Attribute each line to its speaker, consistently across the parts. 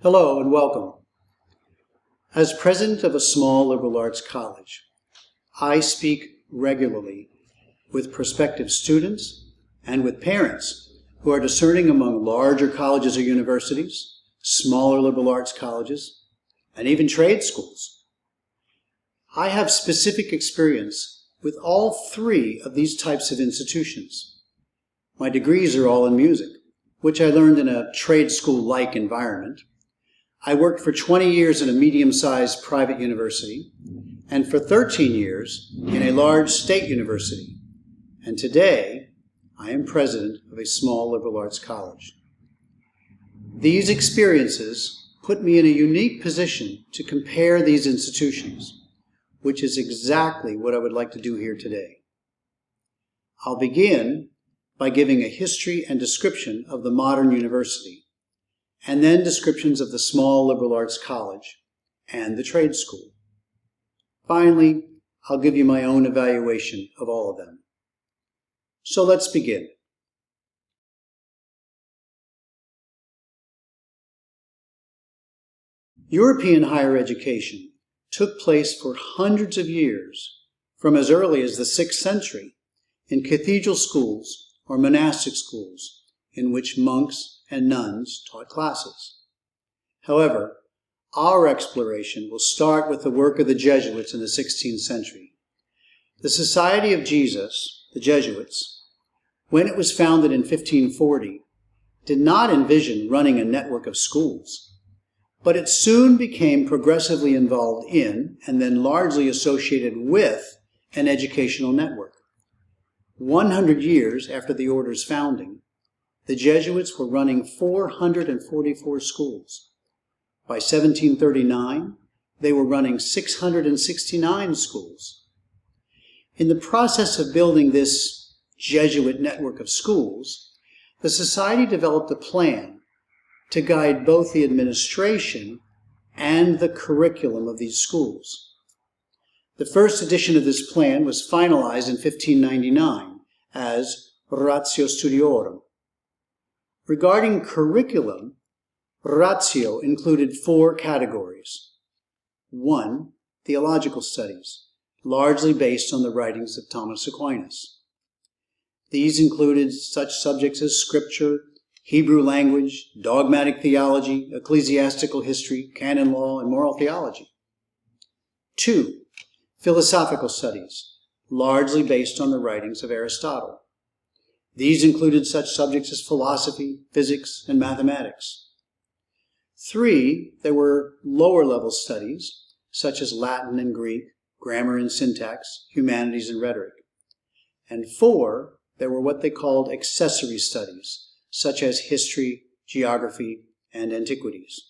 Speaker 1: Hello and welcome. As president of a small liberal arts college, I speak regularly with prospective students and with parents who are discerning among larger colleges or universities, smaller liberal arts colleges, and even trade schools. I have specific experience with all three of these types of institutions. My degrees are all in music, which I learned in a trade school-like environment. I worked for 20 years in a medium-sized private university and for 13 years in a large state university. And today, I am president of a small liberal arts college. These experiences put me in a unique position to compare these institutions, which is exactly what I would like to do here today. I'll begin by giving a history and description of the modern university, and then descriptions of the small liberal arts college and the trade school. Finally, I'll give you my own evaluation of all of them. So let's begin. European higher education took place for hundreds of years, from as early as the 6th century, in cathedral schools or monastic schools in which monks and nuns taught classes. However, our exploration will start with the work of the Jesuits in the 16th century. The Society of Jesus, the Jesuits, when it was founded in 1540, did not envision running a network of schools, but it soon became progressively involved in, and then largely associated with, an educational network. 100 years after the order's founding, the Jesuits were running 444 schools. By 1739, they were running 669 schools. In the process of building this Jesuit network of schools, the Society developed a plan to guide both the administration and the curriculum of these schools. The first edition of this plan was finalized in 1599 as Ratio Studiorum. Regarding curriculum, Ratio included 4 categories. 1. Theological studies, largely based on the writings of Thomas Aquinas. These included such subjects as Scripture, Hebrew language, dogmatic theology, ecclesiastical history, canon law, and moral theology. 2. Philosophical studies, largely based on the writings of Aristotle. These included such subjects as philosophy, physics, and mathematics. 3, there were lower-level studies, such as Latin and Greek, grammar and syntax, humanities and rhetoric. And 4, there were what they called accessory studies, such as history, geography, and antiquities.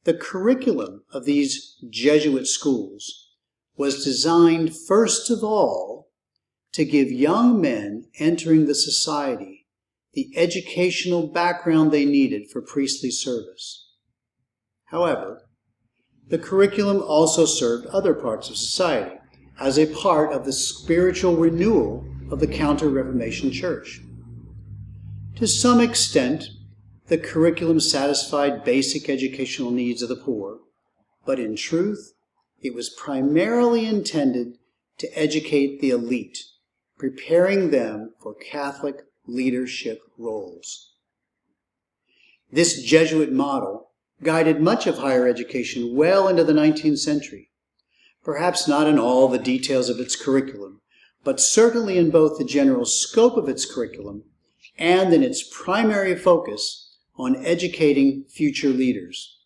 Speaker 1: The curriculum of these Jesuit schools was designed, first of all, to give young men entering the society the educational background they needed for priestly service. However, the curriculum also served other parts of society as a part of the spiritual renewal of the Counter-Reformation Church. To some extent, the curriculum satisfied basic educational needs of the poor, but in truth, it was primarily intended to educate the elite, preparing them for Catholic leadership roles. This Jesuit model guided much of higher education well into the 19th century, perhaps not in all the details of its curriculum, but certainly in both the general scope of its curriculum and in its primary focus on educating future leaders.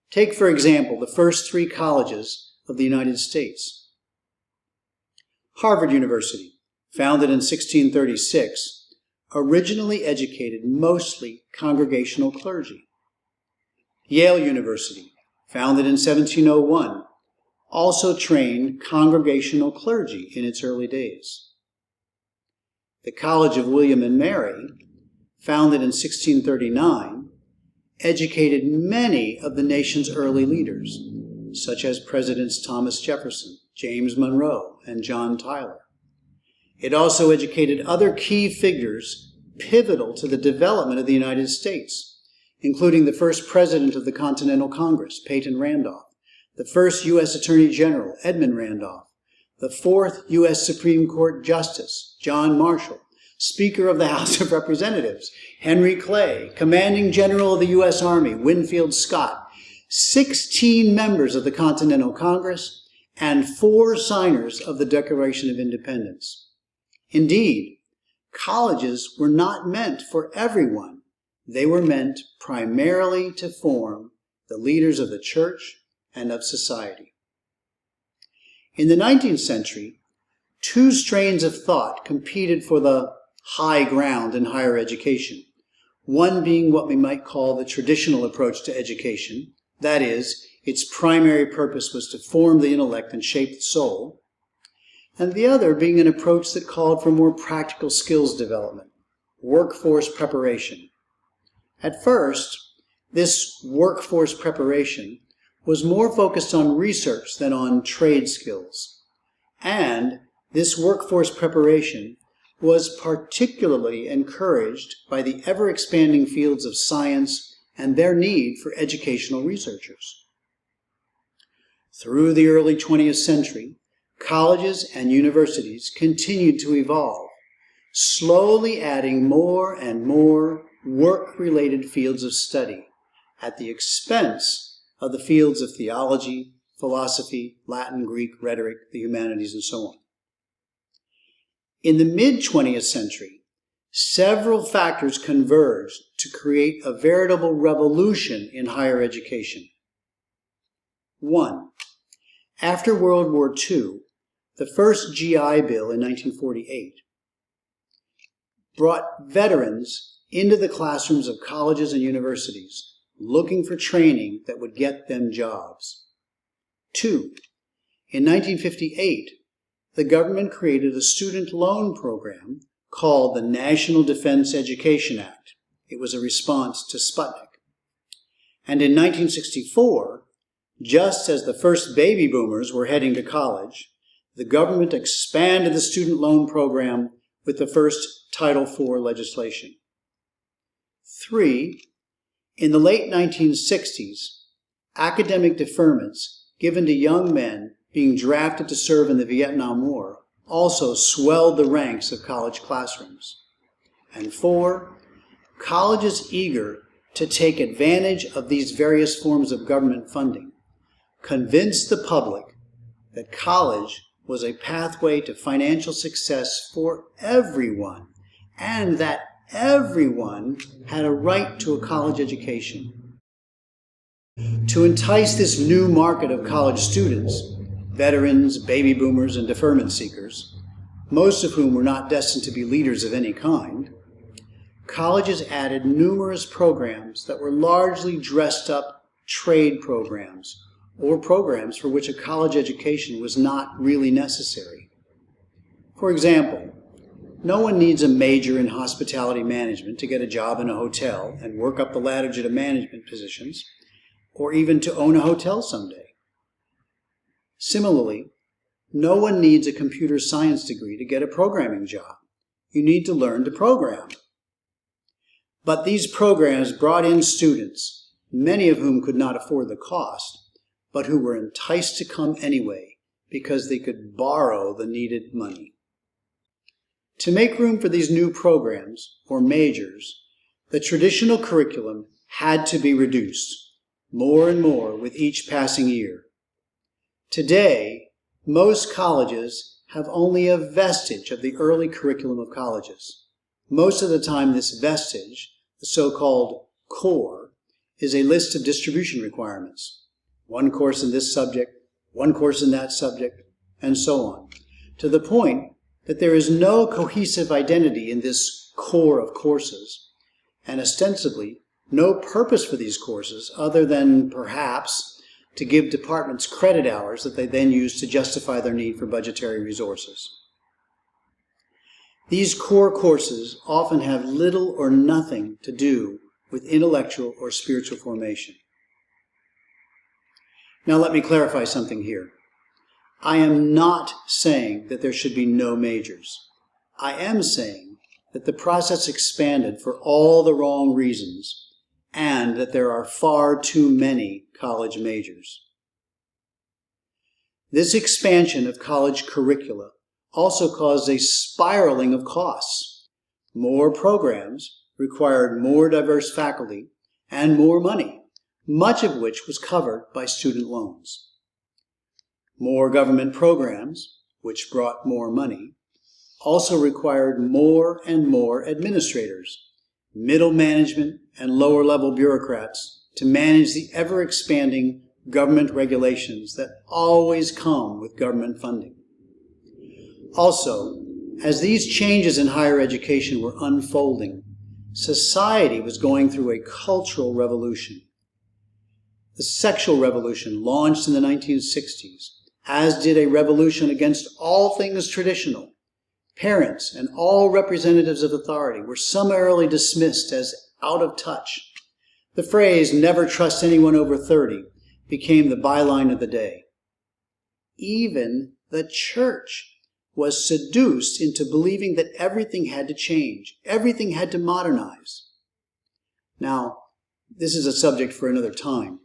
Speaker 1: Take, for example, the first 3 colleges of the United States. Harvard University, founded in 1636, originally educated mostly congregational clergy. Yale University, founded in 1701, also trained congregational clergy in its early days. The College of William and Mary, founded in 1639, educated many of the nation's early leaders, such as Presidents Thomas Jefferson, James Monroe, and John Tyler. It also educated other key figures pivotal to the development of the United States, including the first president of the Continental Congress, Peyton Randolph, the first U.S. Attorney General, Edmund Randolph, the fourth U.S. Supreme Court Justice, John Marshall, Speaker of the House of Representatives, Henry Clay, Commanding General of the U.S. Army, Winfield Scott, 16 members of the Continental Congress, and 4 signers of the Declaration of Independence. Indeed, colleges were not meant for everyone. They were meant primarily to form the leaders of the church and of society. In the 19th century, 2 strains of thought competed for the high ground in higher education, one being what we might call the traditional approach to education, that is, its primary purpose was to form the intellect and shape the soul, and the other being an approach that called for more practical skills development, workforce preparation. At first, this workforce preparation was more focused on research than on trade skills, and this workforce preparation was particularly encouraged by the ever-expanding fields of science and their need for educational researchers. Through the early 20th century, colleges and universities continued to evolve, slowly adding more and more work-related fields of study at the expense of the fields of theology, philosophy, Latin, Greek, rhetoric, the humanities, and so on. In the mid-20th century, several factors converged to create a veritable revolution in higher education. 1. After World War II, the first GI Bill in 1948 brought veterans into the classrooms of colleges and universities, looking for training that would get them jobs. 2. In 1958, the government created a student loan program called the National Defense Education Act. It was a response to Sputnik. And in 1964, just as the first baby boomers were heading to college, the government expanded the student loan program with the first Title IV legislation. 3. In the late 1960s, academic deferments given to young men being drafted to serve in the Vietnam War also swelled the ranks of college classrooms. And 4. Colleges eager to take advantage of these various forms of government funding convinced the public that college was a pathway to financial success for everyone, and that everyone had a right to a college education. To entice this new market of college students, veterans, baby boomers, and deferment seekers, most of whom were not destined to be leaders of any kind, colleges added numerous programs that were largely dressed up trade programs, or programs for which a college education was not really necessary. For example, no one needs a major in hospitality management to get a job in a hotel and work up the ladder to management positions, or even to own a hotel someday. Similarly, no one needs a computer science degree to get a programming job. You need to learn to program. But these programs brought in students, many of whom could not afford the cost, but who were enticed to come anyway because they could borrow the needed money. To make room for these new programs, or majors, the traditional curriculum had to be reduced, more and more with each passing year. Today, most colleges have only a vestige of the early curriculum of colleges. Most of the time, this vestige, the so-called core, is a list of distribution requirements. One course in this subject, one course in that subject, and so on, to the point that there is no cohesive identity in this core of courses, and ostensibly no purpose for these courses other than, perhaps, to give departments credit hours that they then use to justify their need for budgetary resources. These core courses often have little or nothing to do with intellectual or spiritual formation. Now let me clarify something here. I am not saying that there should be no majors. I am saying that the process expanded for all the wrong reasons, and that there are far too many college majors. This expansion of college curricula also caused a spiraling of costs. More programs required more diverse faculty and more money, much of which was covered by student loans. More government programs, which brought more money, also required more and more administrators, middle management, and lower-level bureaucrats to manage the ever-expanding government regulations that always come with government funding. Also, as these changes in higher education were unfolding, society was going through a cultural revolution. The sexual revolution launched in the 1960s, as did a revolution against all things traditional. Parents and all representatives of authority were summarily dismissed as out of touch. The phrase, "never trust anyone over 30, became the byline of the day. Even the church was seduced into believing that everything had to change, everything had to modernize. Now, this is a subject for another time,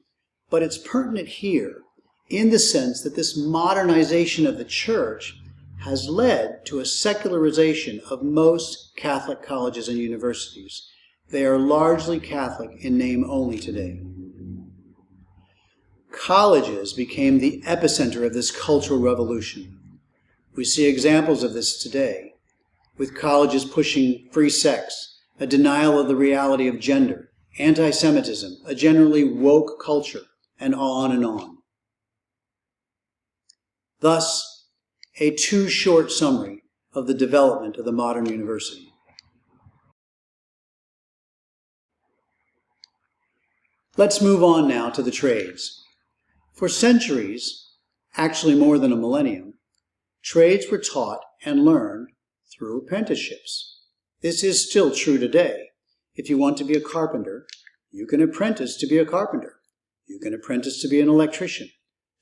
Speaker 1: but it's pertinent here in the sense that this modernization of the church has led to a secularization of most Catholic colleges and universities. They are largely Catholic in name only today. Colleges became the epicenter of this cultural revolution. We see examples of this today, with colleges pushing free sex, a denial of the reality of gender, anti-Semitism, a generally woke culture, and on and on. Thus, a too short summary of the development of the modern university. Let's move on now to the trades. For centuries, actually more than a millennium, trades were taught and learned through apprenticeships. This is still true today. If you want to be a carpenter, you can apprentice to be a carpenter. You can apprentice to be an electrician,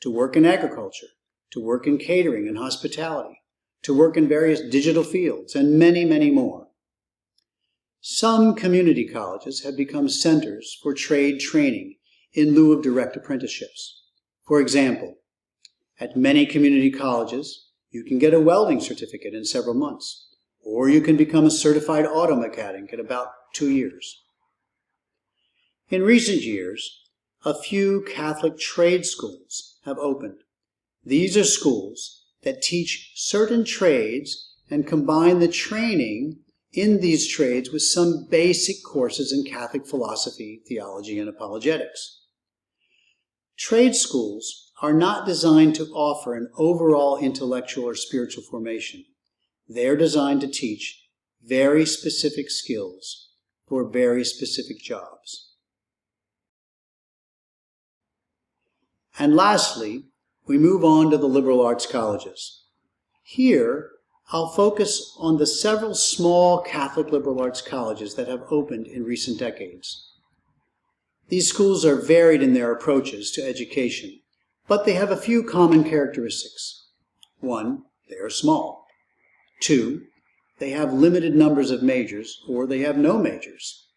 Speaker 1: to work in agriculture, to work in catering and hospitality, to work in various digital fields, and many, many more. Some community colleges have become centers for trade training in lieu of direct apprenticeships. For example, at many community colleges, you can get a welding certificate in several months, or you can become a certified auto mechanic in about 2 years. In recent years, a few Catholic trade schools have opened. These are schools that teach certain trades and combine the training in these trades with some basic courses in Catholic philosophy, theology, and apologetics. Trade schools are not designed to offer an overall intellectual or spiritual formation. They are designed to teach very specific skills for very specific jobs. And lastly, we move on to the liberal arts colleges. Here, I'll focus on the several small Catholic liberal arts colleges that have opened in recent decades. These schools are varied in their approaches to education, but they have a few common characteristics. 1, they are small. 2, they have limited numbers of majors, or they have no majors.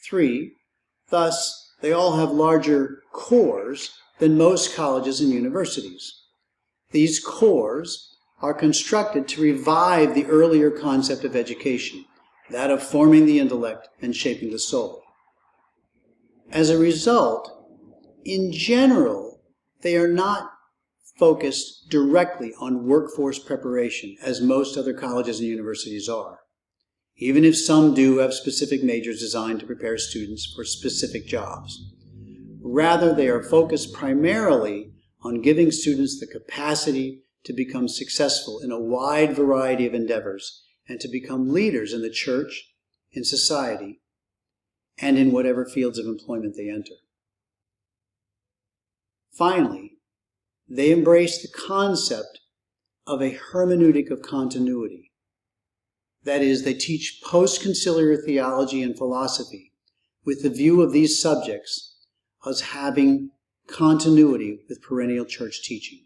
Speaker 1: 3, thus, they all have larger cores than most colleges and universities. These cores are constructed to revive the earlier concept of education, that of forming the intellect and shaping the soul. As a result, in general, they are not focused directly on workforce preparation as most other colleges and universities are, even if some do have specific majors designed to prepare students for specific jobs. Rather, they are focused primarily on giving students the capacity to become successful in a wide variety of endeavors and to become leaders in the church, in society, and in whatever fields of employment they enter. Finally, they embrace the concept of a hermeneutic of continuity. That is, they teach post-conciliar theology and philosophy with the view of these subjects as having continuity with perennial church teaching.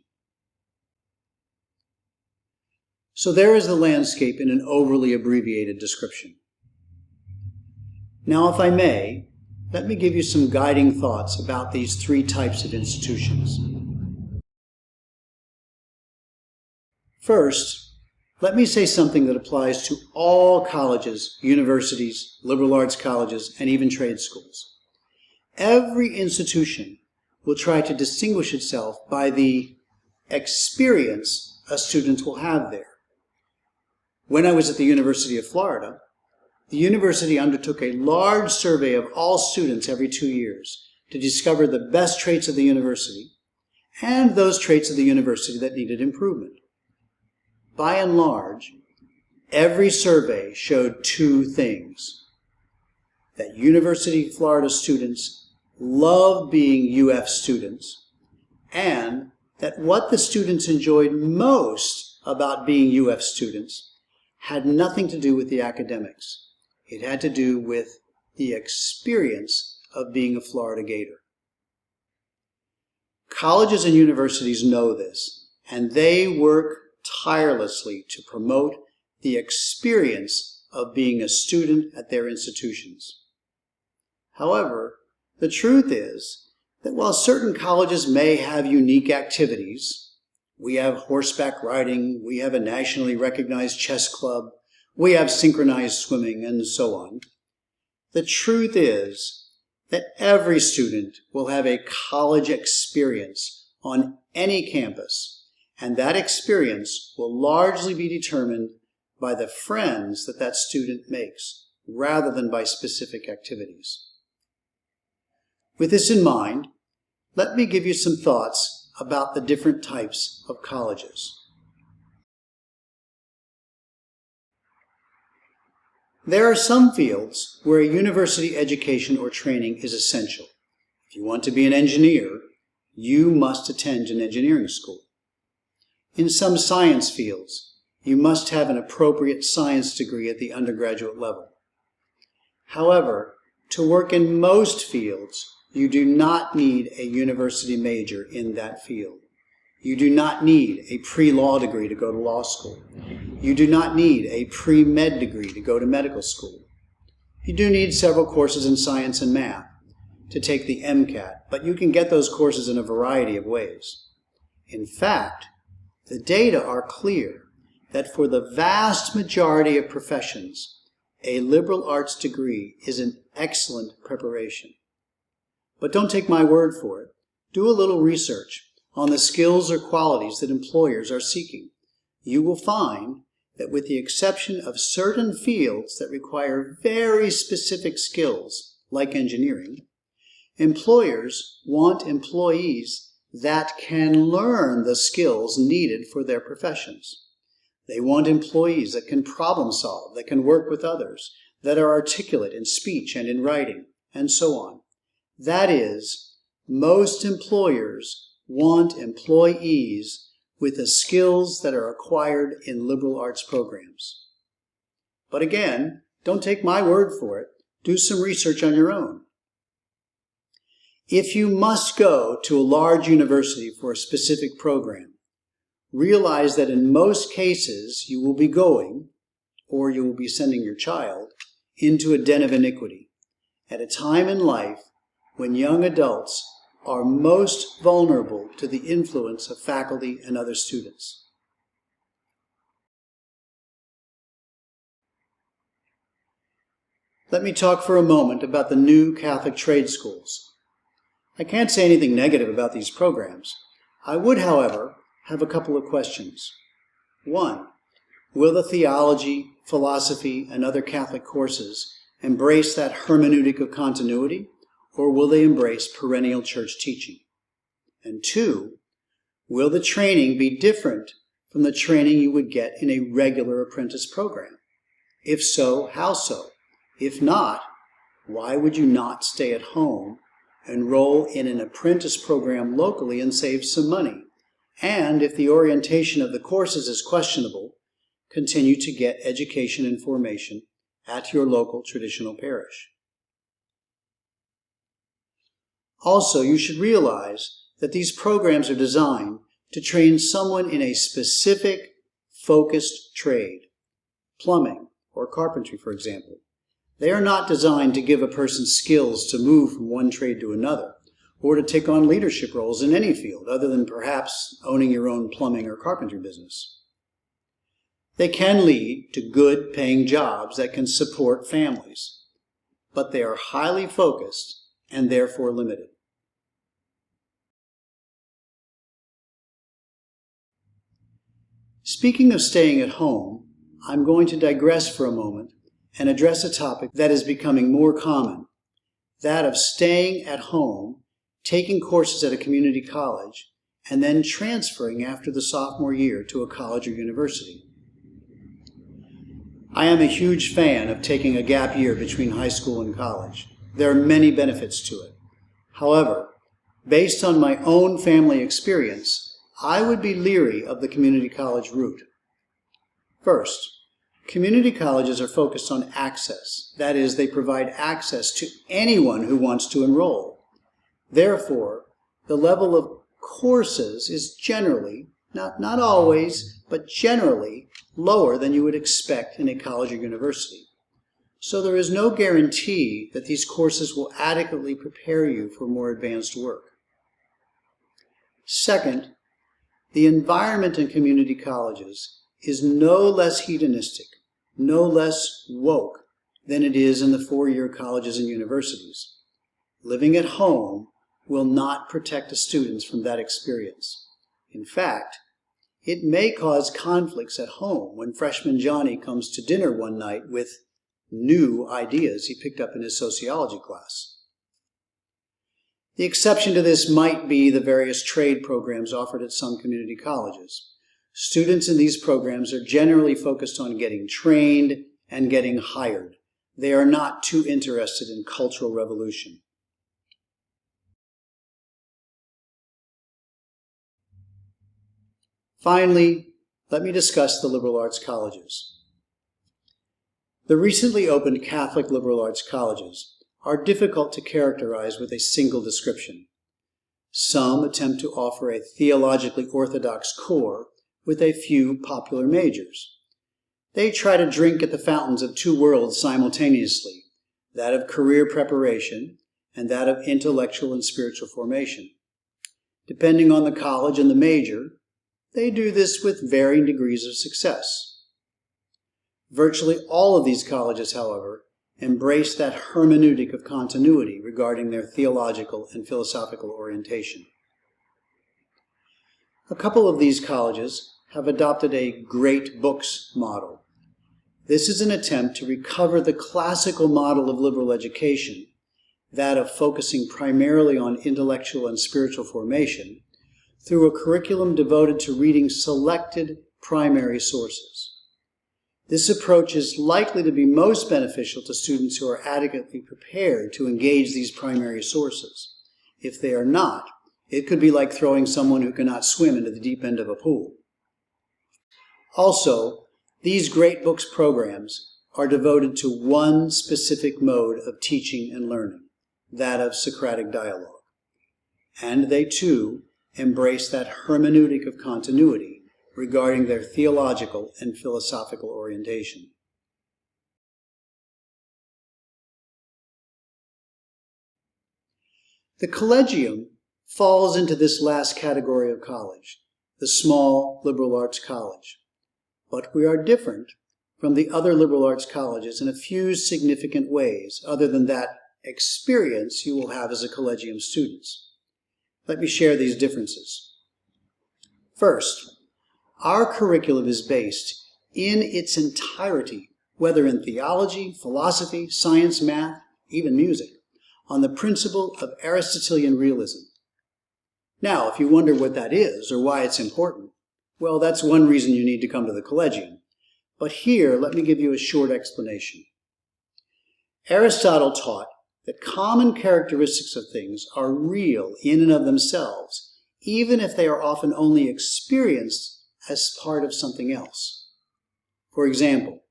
Speaker 1: So there is the landscape in an overly abbreviated description. Now, if I may, let me give you some guiding thoughts about these three types of institutions. First, let me say something that applies to all colleges, universities, liberal arts colleges, and even trade schools. Every institution will try to distinguish itself by the experience a student will have there. When I was at the University of Florida, the university undertook a large survey of all students every 2 years to discover the best traits of the university and those traits of the university that needed improvement. By and large, every survey showed two things: that University of Florida students loved being UF students, and that what the students enjoyed most about being UF students had nothing to do with the academics. It had to do with the experience of being a Florida Gator. Colleges and universities know this, and they work tirelessly to promote the experience of being a student at their institutions. However, the truth is that while certain colleges may have unique activities, we have horseback riding, we have a nationally recognized chess club, we have synchronized swimming, and so on, the truth is that every student will have a college experience on any campus, and that experience will largely be determined by the friends that that student makes, rather than by specific activities. With this in mind, let me give you some thoughts about the different types of colleges. There are some fields where a university education or training is essential. If you want to be an engineer, you must attend an engineering school. In some science fields, you must have an appropriate science degree at the undergraduate level. However, to work in most fields, you do not need a university major in that field. You do not need a pre-law degree to go to law school. You do not need a pre-med degree to go to medical school. You do need several courses in science and math to take the MCAT, but you can get those courses in a variety of ways. In fact, the data are clear that for the vast majority of professions, a liberal arts degree is an excellent preparation. But don't take my word for it. Do a little research on the skills or qualities that employers are seeking. You will find that with the exception of certain fields that require very specific skills, like engineering, employers want employees that can learn the skills needed for their professions. They want employees that can problem solve, that can work with others, that are articulate in speech and in writing, and so on. That is, most employers want employees with the skills that are acquired in liberal arts programs. But again, don't take my word for it. Do some research on your own. If you must go to a large university for a specific program, realize that in most cases you will be going, or you will be sending your child, into a den of iniquity at a time in life when young adults are most vulnerable to the influence of faculty and other students. Let me talk for a moment about the new Catholic trade schools. I can't say anything negative about these programs. I would, however, have a couple of questions. One, will the theology, philosophy, and other Catholic courses embrace that hermeneutic of continuity, or will they embrace perennial church teaching? And two, will the training be different from the training you would get in a regular apprentice program? If so, how so? If not, why would you not stay at home, enroll in an apprentice program locally, and save some money? And if the orientation of the courses is questionable, continue to get education and formation at your local traditional parish. Also, you should realize that these programs are designed to train someone in a specific, focused trade, plumbing or carpentry, for example. They are not designed to give a person skills to move from one trade to another, or to take on leadership roles in any field other than perhaps owning your own plumbing or carpentry business. They can lead to good paying jobs that can support families, but they are highly focused and therefore limited. Speaking of staying at home, I'm going to digress for a moment and address a topic that is becoming more common, that of staying at home, taking courses at a community college, and then transferring after the sophomore year to a college or university. I am a huge fan of taking a gap year between high school and college. There are many benefits to it. However, based on my own family experience, I would be leery of the community college route. First, community colleges are focused on access. That is, they provide access to anyone who wants to enroll. Therefore, the level of courses is generally, not always, but generally lower than you would expect in a college or university. So there is no guarantee that these courses will adequately prepare you for more advanced work. Second, the environment in community colleges is no less hedonistic, no less woke than it is in the four-year colleges and universities. Living at home will not protect the students from that experience. In fact, it may cause conflicts at home when freshman Johnny comes to dinner one night with new ideas he picked up in his sociology class. The exception to this might be the various trade programs offered at some community colleges. Students in these programs are generally focused on getting trained and getting hired. They are not too interested in cultural revolution. Finally, let me discuss the liberal arts colleges. The recently opened Catholic liberal arts colleges are difficult to characterize with a single description. Some attempt to offer a theologically orthodox core with a few popular majors. They try to drink at the fountains of two worlds simultaneously, that of career preparation and that of intellectual and spiritual formation. Depending on the college and the major, they do this with varying degrees of success. Virtually all of these colleges, however, embrace that hermeneutic of continuity regarding their theological and philosophical orientation. A couple of these colleges have adopted a great books model. This is an attempt to recover the classical model of liberal education, that of focusing primarily on intellectual and spiritual formation, through a curriculum devoted to reading selected primary sources. This approach is likely to be most beneficial to students who are adequately prepared to engage these primary sources. If they are not, it could be like throwing someone who cannot swim into the deep end of a pool. Also, these great books programs are devoted to one specific mode of teaching and learning, that of Socratic dialogue. And they, too, embrace that hermeneutic of continuity regarding their theological and philosophical orientation. The Collegium falls into this last category of college, the small liberal arts college. But we are different from the other liberal arts colleges in a few significant ways, other than that experience you will have as a Collegium students. Let me share these differences. First, our curriculum is based in its entirety, whether in theology, philosophy, science, math, even music, on the principle of Aristotelian realism. Now, if you wonder what that is or why it's important, well, that's one reason you need to come to the Collegium. But here, let me give you a short explanation. Aristotle taught that common characteristics of things are real in and of themselves, even if they are often only experienced as part of something else. For example,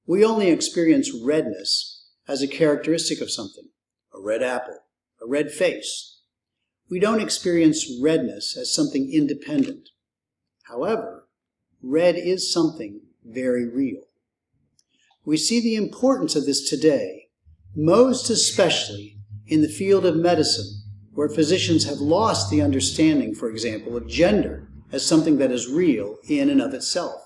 Speaker 1: we only experience redness as a characteristic of something, a red apple, a red face. We don't experience redness as something independent. However, red is something very real. We see the importance of this today most especially in the field of medicine, where physicians have lost the understanding, for example, of gender as something that is real in and of itself.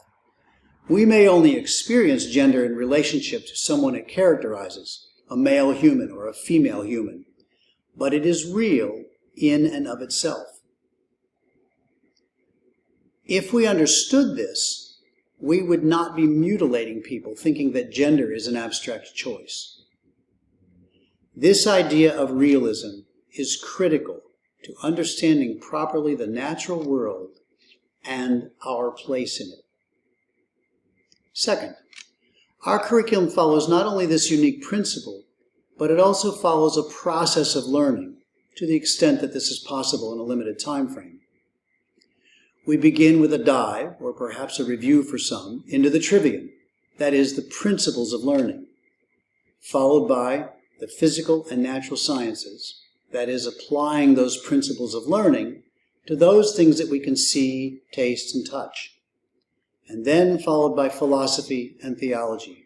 Speaker 1: We may only experience gender in relationship to someone it characterizes, a male human or a female human, but it is real in and of itself. If we understood this, we would not be mutilating people thinking that gender is an abstract choice. This idea of realism is critical to understanding properly the natural world and our place in it. Second, our curriculum follows not only this unique principle, but it also follows a process of learning to the extent that this is possible in a limited time frame. We begin with a dive, or perhaps a review for some, into the trivium, that is, the principles of learning, followed by the physical and natural sciences, that is, applying those principles of learning to those things that we can see, taste, and touch, and then followed by philosophy and theology,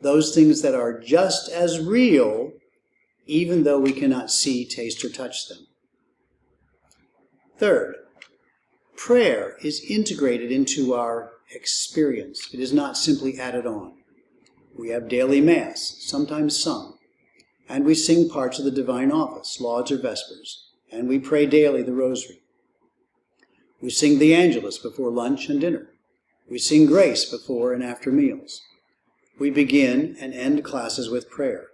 Speaker 1: those things that are just as real even though we cannot see, taste, or touch them. Third, prayer is integrated into our experience. It is not simply added on. We have daily Mass, sometimes sung, and we sing parts of the Divine Office, Lauds or Vespers, and we pray daily the Rosary. We sing the Angelus before lunch and dinner. We sing grace before and after meals. We begin and end classes with prayer.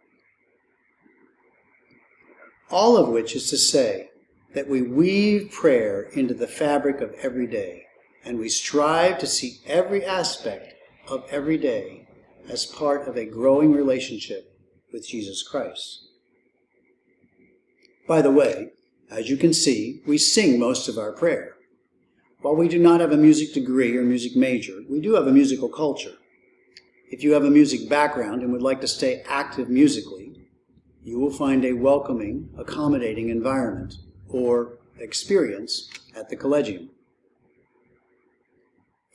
Speaker 1: All of which is to say that we weave prayer into the fabric of every day, and we strive to see every aspect of every day as part of a growing relationship with Jesus Christ. By the way, as you can see, we sing most of our prayer. While we do not have a music degree or music major, we do have a musical culture. If you have a music background and would like to stay active musically, you will find a welcoming, accommodating environment or experience at the Collegium.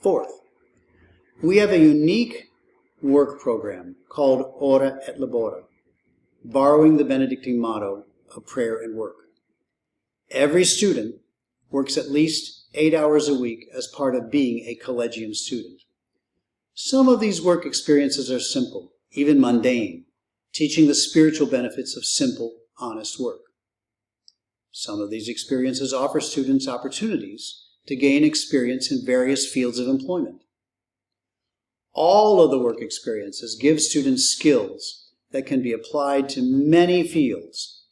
Speaker 1: Fourth, we have a unique work program called Ora et Labora, borrowing the Benedictine motto of prayer and work. Every student works at least 8 hours a week as part of being a Collegium student. Some of these work experiences are simple, even mundane, teaching the spiritual benefits of simple, honest work. Some of these experiences offer students opportunities to gain experience in various fields of employment. All of the work experiences give students skills that can be applied to many fields.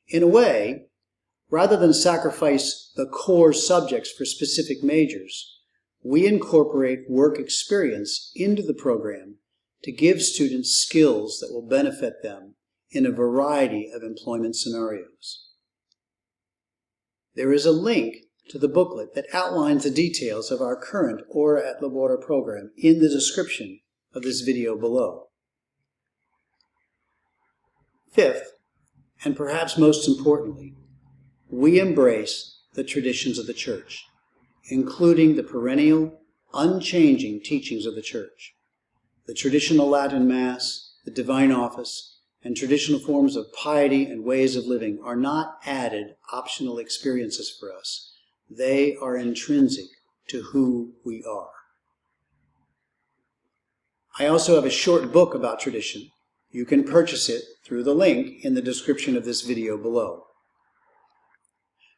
Speaker 1: In a way, rather than sacrifice the core subjects for specific majors, we incorporate work experience into the program to give students skills that will benefit them in a variety of employment scenarios. There is a link to the booklet that outlines the details of our current Ora et Labora program in the description of this video below. Fifth, and perhaps most importantly, we embrace the traditions of the Church, including the perennial, unchanging teachings of the Church. The traditional Latin Mass, the Divine Office, and traditional forms of piety and ways of living are not added, optional experiences for us. They are intrinsic to who we are. I also have a short book about tradition. You can purchase it through the link in the description of this video below.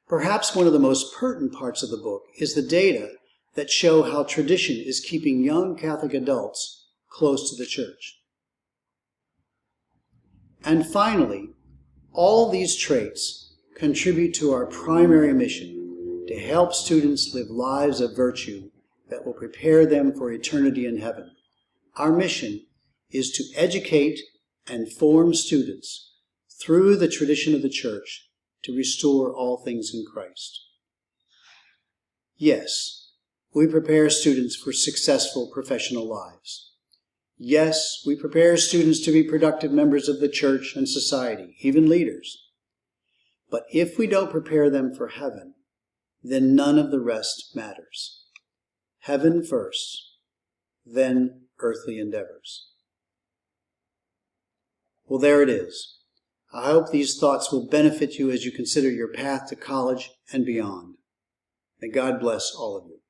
Speaker 1: Perhaps one of the most pertinent parts of the book is the data that show how tradition is keeping young Catholic adults close to the Church. And finally, all these traits contribute to our primary mission to help students live lives of virtue that will prepare them for eternity in heaven. Our mission is to educate and form students through the tradition of the Church to restore all things in Christ. Yes, we prepare students for successful professional lives. Yes, we prepare students to be productive members of the Church and society, even leaders. But if we don't prepare them for heaven, then none of the rest matters. Heaven first, then earthly endeavors. Well, there it is. I hope these thoughts will benefit you as you consider your path to college and beyond. May God bless all of you.